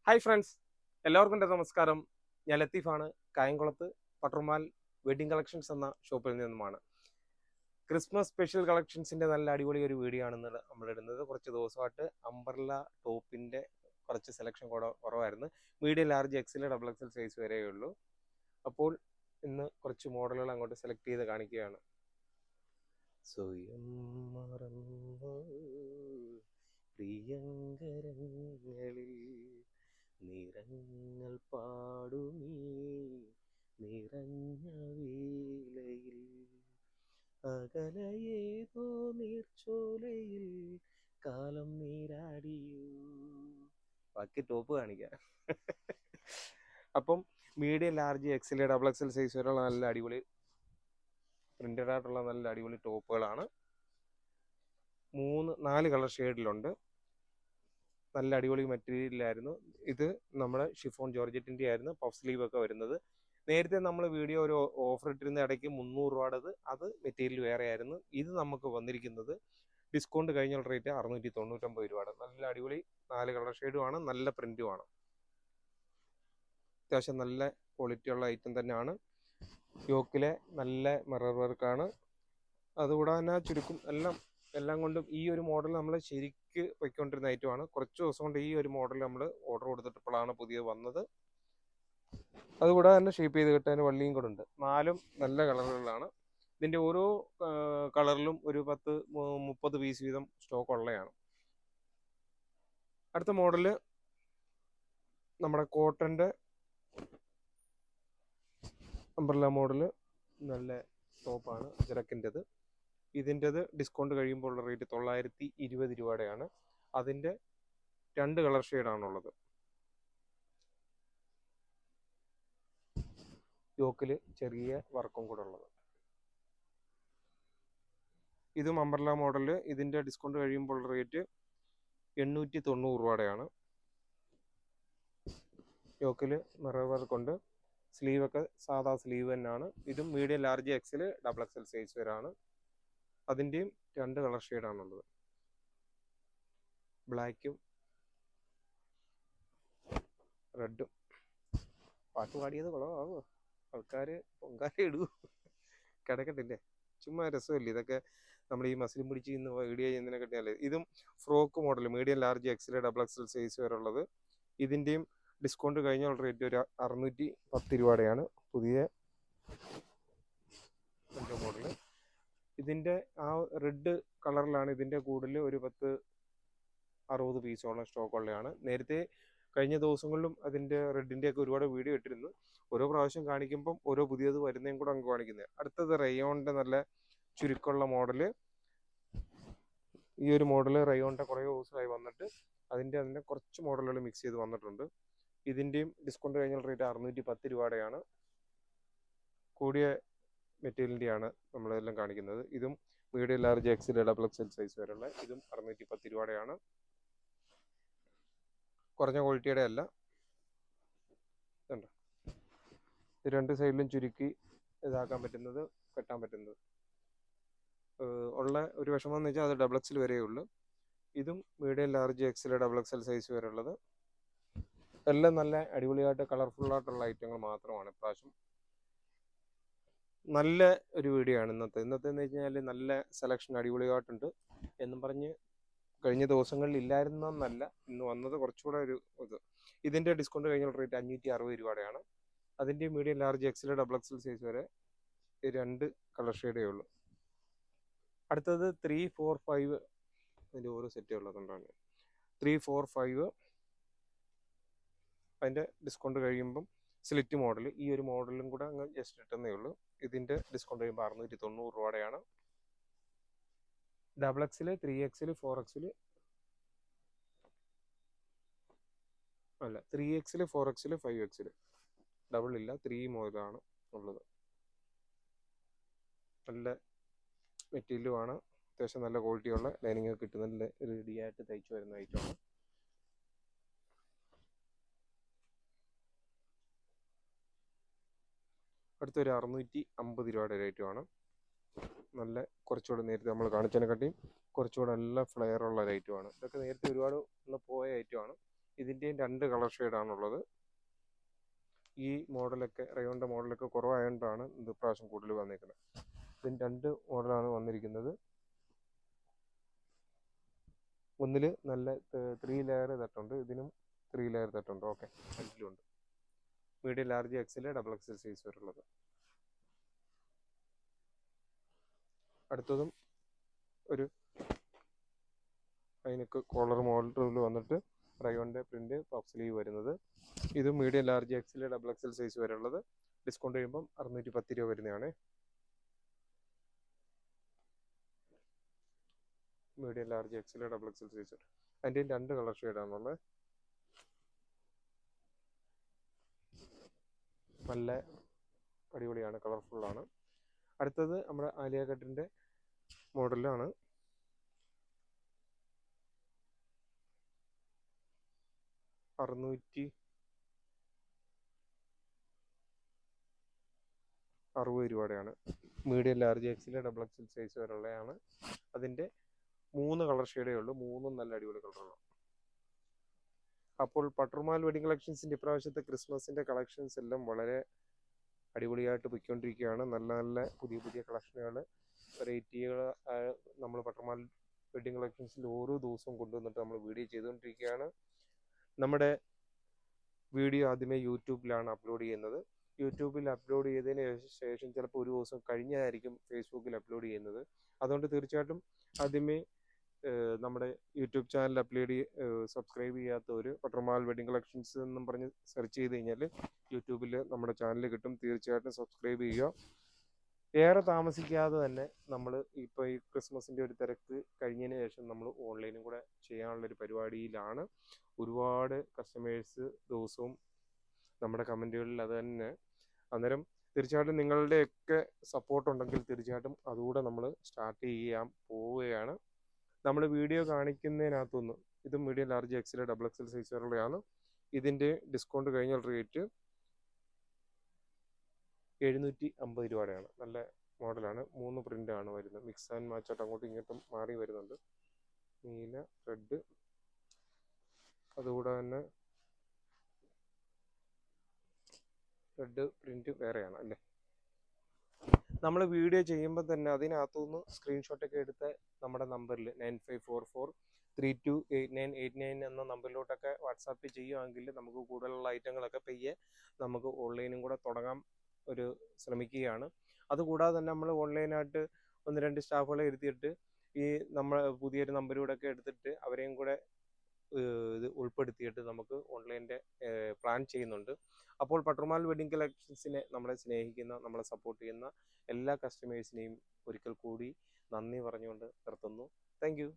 Hi friends, എല്ലാവർക്കും എൻ്റെ നമസ്കാരം. ഞാൻ ലത്തീഫാണ്. കായംകുളത്ത് പട്ടർമാൽ വെഡ്ഡിംഗ് കളക്ഷൻസ് എന്ന ഷോപ്പിൽ നിന്നുമാണ്. ക്രിസ്മസ് സ്പെഷ്യൽ കളക്ഷൻസിൻ്റെ നല്ല അടിപൊളി ഒരു വീഡിയോ ആണ് നമ്മൾ ഇടുന്നത്. കുറച്ച് ദിവസമായിട്ട് അംബ്രല്ല ടോപ്പിൻ്റെ കുറച്ച് സെലക്ഷൻ കുറവായിരുന്നു. Medium, large, XL, double XL size വരെയേ ഉള്ളൂ. അപ്പോൾ ഇന്ന് കുറച്ച് മോഡലുകൾ അങ്ങോട്ട് സെലക്ട് ചെയ്ത് കാണിക്കുകയാണ്. സ്വയം മറന്നു പ്രിയങ്കരങ്ങളിൽ നിറങ്ങൾ പാടുമീ നിറഞ്ഞ വേളയിൽ അകലയേതോ നീർച്ചോലയിൽ കാലം നീരാടിയൂ. ബാക്കി ടോപ്പ് കാണിക്കാം. അപ്പം medium, large, XL, double XL size വരെയുള്ള നല്ല അടിപൊളി പ്രിന്റഡ് ആയിട്ടുള്ള നല്ല അടിപൊളി ടോപ്പുകളാണ്. 4 കളർ ഷെയ്ഡിലുണ്ട്. നല്ല അടിപൊളി മെറ്റീരിയലായിരുന്നു. ഇത് നമ്മുടെ ഷിഫോൺ ജോർജറ്റിൻ്റെ ആയിരുന്നു. പഫ് സ്ലീവ് ഒക്കെ വരുന്നത്. നേരത്തെ നമ്മൾ വീഡിയോ ഒരു ഓഫർ ഇട്ടിരുന്ന ഇടയ്ക്ക് 300 രൂപയുടേത്, അത് മെറ്റീരിയൽ വേറെ ആയിരുന്നു. ഇത് നമുക്ക് വന്നിരിക്കുന്നത് ഡിസ്കൗണ്ട് കഴിഞ്ഞുള്ള റേറ്റ് 699 രൂപയുടെ നല്ല അടിപൊളി 4 കളർ ഷെയ്ഡുമാണ്. നല്ല പ്രിന്റുമാണ്. അത്യാവശ്യം നല്ല ക്വാളിറ്റിയുള്ള ഐറ്റം തന്നെയാണ്. യോക്കിലെ നല്ല മിറർ വർക്കാണ്. അതുകൂടാതെ തന്നെ ചുരുക്കും എല്ലാം കൊണ്ടും ഈ ഒരു മോഡൽ നമ്മൾ ശരിക്ക് പൊയ്ക്കൊണ്ടിരുന്ന ഐറ്റമാണ്. കുറച്ച് ദിവസം കൊണ്ട് ഈ ഒരു മോഡൽ നമ്മൾ ഓർഡർ കൊടുത്തിട്ടപ്പോഴാണ് പുതിയത് വന്നത്. അതുകൂടാതെ തന്നെ ഷേപ്പ് ചെയ്ത് കിട്ടാൻ വള്ളിയും കൂടെ ഉണ്ട്. 4 നല്ല കളറുകളാണ്. ഇതിൻ്റെ ഓരോ കളറിലും ഒരു 10-30 പീസ് വീതം സ്റ്റോക്ക് ഉള്ളതാണ്. അടുത്ത മോഡല് നമ്മുടെ കോട്ടൻ്റെ അംബ്രല്ല മോഡല്. നല്ല ടോപ്പാണ്, അജരക്കിൻ്റെത്. ഇതിൻ്റെത് ഡിസ്കൗണ്ട് കഴിയുമ്പോൾ ഉള്ള റേറ്റ് 920 രൂപയുടെയാണ്. അതിൻ്റെ 2 കളർ ഷെയ്ഡാണുള്ളത്. യോക്കിൽ ചെറിയ വർക്കും കൂടെ ഉള്ളത്. ഇതും അംബ്രല്ല മോഡല്. ഇതിൻ്റെ ഡിസ്കൗണ്ട് കഴിയുമ്പോൾ ഉള്ള റേറ്റ് 890 രൂപയുടെയാണ്. യോക്കിൽ മിറർ വർക്കുണ്ട്. സ്ലീവൊക്കെ സാധാ സ്ലീവ് തന്നെയാണ്. ഇതും medium, large, XL, double XL size വരെയാണ്. അതിൻ്റെയും 2 കളർ ഷെയ്ഡാണുള്ളത്. ബ്ലാക്കും റെഡും. പാട്ട് പാടിയത് കുളമാവോ? ആൾക്കാർ പൊങ്കാല ഇടൂ. കിടക്കട്ടില്ലേ, ചുമ്മാ രസമില്ല ഇതൊക്കെ. നമ്മൾ ഈ മസിലും പിടിച്ച് ഇന്ന് വീഡിയോ ചെയ്യുന്നതിനെക്കാട്ടി നല്ലത്. ഇതും frock model, medium, large, XL, double XL size വരെ ഉള്ളത്. ഇതിൻ്റെയും ഡിസ്കൗണ്ട് കഴിഞ്ഞുള്ള റേറ്റ് ഒരു 610 രൂപയുടെയാണ്. പുതിയ മോഡല്. ഇതിൻ്റെ ആ റെഡ് കളറിലാണ് ഇതിൻ്റെ കൂടുതൽ ഒരു 10-60 പീസോളം സ്റ്റോക്ക് ഉള്ളതാണ്. നേരത്തെ കഴിഞ്ഞ ദിവസങ്ങളിലും അതിൻ്റെ റെഡിൻ്റെയൊക്കെ ഒരുപാട് വീഡിയോ ഇട്ടിരുന്നു. ഓരോ പ്രാവശ്യം കാണിക്കുമ്പം ഓരോ പുതിയത് വരുന്നതും കൂടെ അങ്ങ് കാണിക്കുന്നത്. അടുത്തത് റയോണിൻ്റെ നല്ല ചുരുക്കമുള്ള മോഡല്. ഈ ഒരു മോഡല് റയോണിൻ്റെ കുറേ ദിവസമായി വന്നിട്ട് അതിൻ്റെ കുറച്ച് മോഡലുകൾ മിക്സ് ചെയ്ത് വന്നിട്ടുണ്ട്. ഇതിൻ്റെയും ഡിസ്കൗണ്ട് കഴിഞ്ഞുള്ള റേറ്റ് 610 രൂപയുടെയാണ്. കൂടിയ മെറ്റീരിയലിൻ്റെയാണ് നമ്മളെല്ലാം കാണിക്കുന്നത്. ഇതും medium, large, XL, double XL size വരെയുള്ള. ഇതും 610 രൂപയുടെയാണ്. കുറഞ്ഞ ക്വാളിറ്റിയുടെ അല്ല. ഇതുണ്ട്, ഇത് 2 സൈഡിലും ചുരുക്കി ഇതാക്കാൻ പറ്റുന്നത്, കെട്ടാൻ പറ്റുന്നത്. ഉള്ള ഒരു വിഷമം എന്ന് വെച്ചാൽ അത് ഡബിൾ എക്സൽ വരെയേ ഉള്ളൂ. ഇതും medium, large, XL, double XL size വരെ ഉള്ളത്. എല്ലാം നല്ല അടിപൊളിയായിട്ട് കളർഫുള്ളായിട്ടുള്ള ഐറ്റങ്ങൾ മാത്രമാണ്. ഇപ്രാവശ്യം നല്ല ഒരു വീഡിയോ ആണ് ഇന്നത്തെ എന്ന് വെച്ച് കഴിഞ്ഞാൽ നല്ല സെലക്ഷൻ അടിപൊളിയായിട്ടുണ്ട്. എന്നും പറഞ്ഞ് കഴിഞ്ഞ ദിവസങ്ങളിൽ ഇല്ലായിരുന്നല്ല, ഇന്ന് വന്നത് കുറച്ചുകൂടെ ഒരു ഇത്. ഇതിൻ്റെ ഡിസ്കൗണ്ട് കഴിഞ്ഞുള്ള റേറ്റ് 560 രൂപയുടെയാണ്. അതിൻ്റെ medium, large, XL, double XL size വരെ 2 കളർ ഷെയ്ഡേ ഉള്ളൂ. അടുത്തത് 3, 4, 5. അതിൻ്റെ ഓരോ സെറ്റേ ഉള്ളതുകൊണ്ടാണ് 3, 4, 5. അതിൻ്റെ ഡിസ്കൗണ്ട് കഴിയുമ്പം സ്ലിറ്റ് മോഡൽ, ഈ ഒരു മോഡലും കൂടെ അങ്ങ് ജസ്റ്റ് ഇട്ടെന്നേ ഉള്ളൂ. ഇതിൻ്റെ ഡിസ്കൗണ്ട് കഴിയുമ്പോൾ 690 രൂപയുടെയാണ്. ഡബിൾ എക്സൽ, 3 എക്സൽ, 4 എക്സൽ അല്ല, 3 എക്സൽ, 4 എക്സൽ, 5 എക്സൽ. ഡബിൾ ഇല്ല, 3 മോഡലാണ് ഉള്ളത്. നല്ല മെറ്റീരിയലുമാണ്. അത്യാവശ്യം നല്ല ക്വാളിറ്റിയുള്ള ലൈനിങ് ഒക്കെ കിട്ടുന്ന നല്ല റെഡിയായിട്ട് തയ്ച്ചു വരുന്ന ഐറ്റമാണ്. അടുത്തൊരു 650 രൂപയുടെ റേറ്റുമാണ്. നല്ല കുറച്ചുകൂടെ നേരത്തെ നമ്മൾ കാണിച്ചതിനെക്കാട്ടിയും കുറച്ചുകൂടെ നല്ല ഫ്ലെയർ ഉള്ള ഒരു ഐറ്റമാണ്. ഇതൊക്കെ നേരത്തെ ഒരുപാട് പോയ ഐറ്റമാണ്. ഇതിൻ്റെയും 2 കളർ ഷെയ്ഡാണുള്ളത്. ഈ മോഡലൊക്കെ റയോണിൻ്റെ മോഡലൊക്കെ കുറവായതുകൊണ്ടാണ് ഇത് പ്രാവശ്യം കൂടുതൽ വന്നിരിക്കുന്നത്. ഇതിന് 2 മോഡലാണ് വന്നിരിക്കുന്നത്. ഒന്നിൽ നല്ല 3 ലെയർ തട്ടുണ്ട്, ഇതിനും 3 ലെയർ തട്ടുണ്ട്. ഓക്കെ, രണ്ടിലുണ്ട്. Medium, large, XL, double XL size വരുള്ളത്. അടുത്തതും ഒരു അതിനൊക്കെ കോളർ മോഡൽ വന്നിട്ട് റയോണിൻ്റെ പ്രിന്റ് പഫ് സ്ലീവ് വരുന്നത്. ഇത് medium, large, XL, double XL size വരെ ഉള്ളത്. ഡിസ്കൗണ്ട് കഴിയുമ്പം 610 രൂപ വരുന്നതാണ്. Medium, large, XL, double XL size. അതിൻ്റെയും 2 കളർ ഷെയ്ഡാണുള്ളത്. നല്ല അടിപൊളിയാണ്, കളർഫുള്ളാണ്. അടുത്തത് നമ്മുടെ ആലിയ കട്ടിൻ്റെ മോഡലാണ്. ₹660 രൂപയുടെയാണ്. Medium, large, XL, double XL size വരെയുള്ളതാണ്. അതിൻ്റെ 3 കളർ ഷെയ്ഡേ ഉള്ളൂ. 3ഉം നല്ല അടിപൊളി കളറാണ്. അപ്പോൾ പട്ടർമാൽ വെഡിങ് കളക്ഷൻസിൻ്റെ ഇപ്രാവശ്യത്തെ ക്രിസ്മസിൻ്റെ കളക്ഷൻസ് എല്ലാം വളരെ അടിപൊളിയായിട്ട് പോയിക്കൊണ്ടിരിക്കുകയാണ്. നല്ല നല്ല പുതിയ പുതിയ കളക്ഷനുകൾ, വെറൈറ്റികൾ നമ്മൾ പട്ടർമാൽ വെഡിങ് കളക്ഷൻസിൽ ഓരോ ദിവസവും കൊണ്ടുവന്നിട്ട് നമ്മൾ വീഡിയോ ചെയ്തുകൊണ്ടിരിക്കുകയാണ്. നമ്മുടെ വീഡിയോ ആദ്യമേ യൂട്യൂബിലാണ് അപ്ലോഡ് ചെയ്യുന്നത്. യൂട്യൂബിൽ അപ്ലോഡ് ചെയ്തതിന് ശേഷം ചിലപ്പോൾ ഒരു ദിവസം കഴിഞ്ഞായിരിക്കും ഫേസ്ബുക്കിൽ അപ്ലോഡ് ചെയ്യുന്നത്. അതുകൊണ്ട് തീർച്ചയായിട്ടും ആദ്യമേ നമ്മുടെ യൂട്യൂബ് ചാനൽ സബ്സ്ക്രൈബ് ചെയ്യാത്തവർ പട്ടർമാൽ വെഡിങ് കളക്ഷൻസ് എന്നും പറഞ്ഞ് സെർച്ച് ചെയ്ത് കഴിഞ്ഞാൽ യൂട്യൂബിൽ നമ്മുടെ ചാനൽ കിട്ടും. തീർച്ചയായിട്ടും സബ്സ്ക്രൈബ് ചെയ്യുക. ഏറെ താമസിക്കാതെ തന്നെ നമ്മൾ ഇപ്പോൾ ഈ ക്രിസ്മസിൻ്റെ ഒരു തിരക്ക് കഴിഞ്ഞതിന് ശേഷം നമ്മൾ ഓൺലൈനും കൂടെ ചെയ്യാനുള്ളൊരു പരിപാടിയിലാണ്. ഒരുപാട് കസ്റ്റമേഴ്സ് ദിവസവും നമ്മുടെ കമൻറ്റുകളിൽ അത് തന്നെ. അന്നേരം തീർച്ചയായിട്ടും നിങ്ങളുടെയൊക്കെ സപ്പോർട്ട് ഉണ്ടെങ്കിൽ തീർച്ചയായിട്ടും അതുകൂടെ നമ്മൾ സ്റ്റാർട്ട് ചെയ്യാൻ പോവുകയാണ്. നമ്മൾ വീഡിയോ കാണിക്കുന്നതിനകത്തുനിന്ന് ഇത് medium, large, XL, double XL size വരെയുള്ളതാണ്. ഇതിൻ്റെ ഡിസ്കൗണ്ട് കഴിഞ്ഞ റേറ്റ് 750 രൂപയുടെയാണ്. നല്ല മോഡലാണ്. 3 പ്രിൻ്റാണ് വരുന്നത്. മിക്സ് ആൻഡ് മാച്ചായിട്ട് അങ്ങോട്ടും ഇങ്ങോട്ടും മാറി വരുന്നുണ്ട്. നീല, റെഡ്, അതുകൂടെ തന്നെ റെഡ് പ്രിന്റ് വേറെയാണ് അല്ലേ. നമ്മൾ വീഡിയോ ചെയ്യുമ്പോൾ തന്നെ അതിനകത്തുനിന്ന് സ്ക്രീൻഷോട്ടൊക്കെ എടുത്ത് നമ്മുടെ നമ്പറിൽ 9544328989 എന്ന നമ്പറിലോട്ടൊക്കെ വാട്സാപ്പ് ചെയ്യുകയാണെങ്കിൽ നമുക്ക് കൂടുതലുള്ള ഐറ്റങ്ങളൊക്കെ പെയ്യെ നമുക്ക് ഓൺലൈനും കൂടെ തുടങ്ങാൻ ശ്രമിക്കുകയാണ്. അതുകൂടാതെ തന്നെ നമ്മൾ ഓൺലൈനായിട്ട് 1-2 സ്റ്റാഫുകളെ ഇരുത്തിയിട്ട് ഈ നമ്മൾ പുതിയൊരു നമ്പറിലൂടെയൊക്കെ എടുത്തിട്ട് അവരെയും കൂടെ ഇത് ഉൾപ്പെടുത്തിയിട്ട് നമുക്ക് ഓൺലൈൻ്റെ പ്ലാൻ ചെയ്യുന്നുണ്ട്. അപ്പോൾ പട്ടർമാൽ വെഡിങ് കളക്ഷൻസിനെ നമ്മളെ സ്നേഹിക്കുന്ന, നമ്മളെ സപ്പോർട്ട് ചെയ്യുന്ന എല്ലാ കസ്റ്റമേഴ്സിനെയും ഒരിക്കൽ കൂടി നന്ദി പറഞ്ഞുകൊണ്ട് നിർത്തുന്നു. Thank you.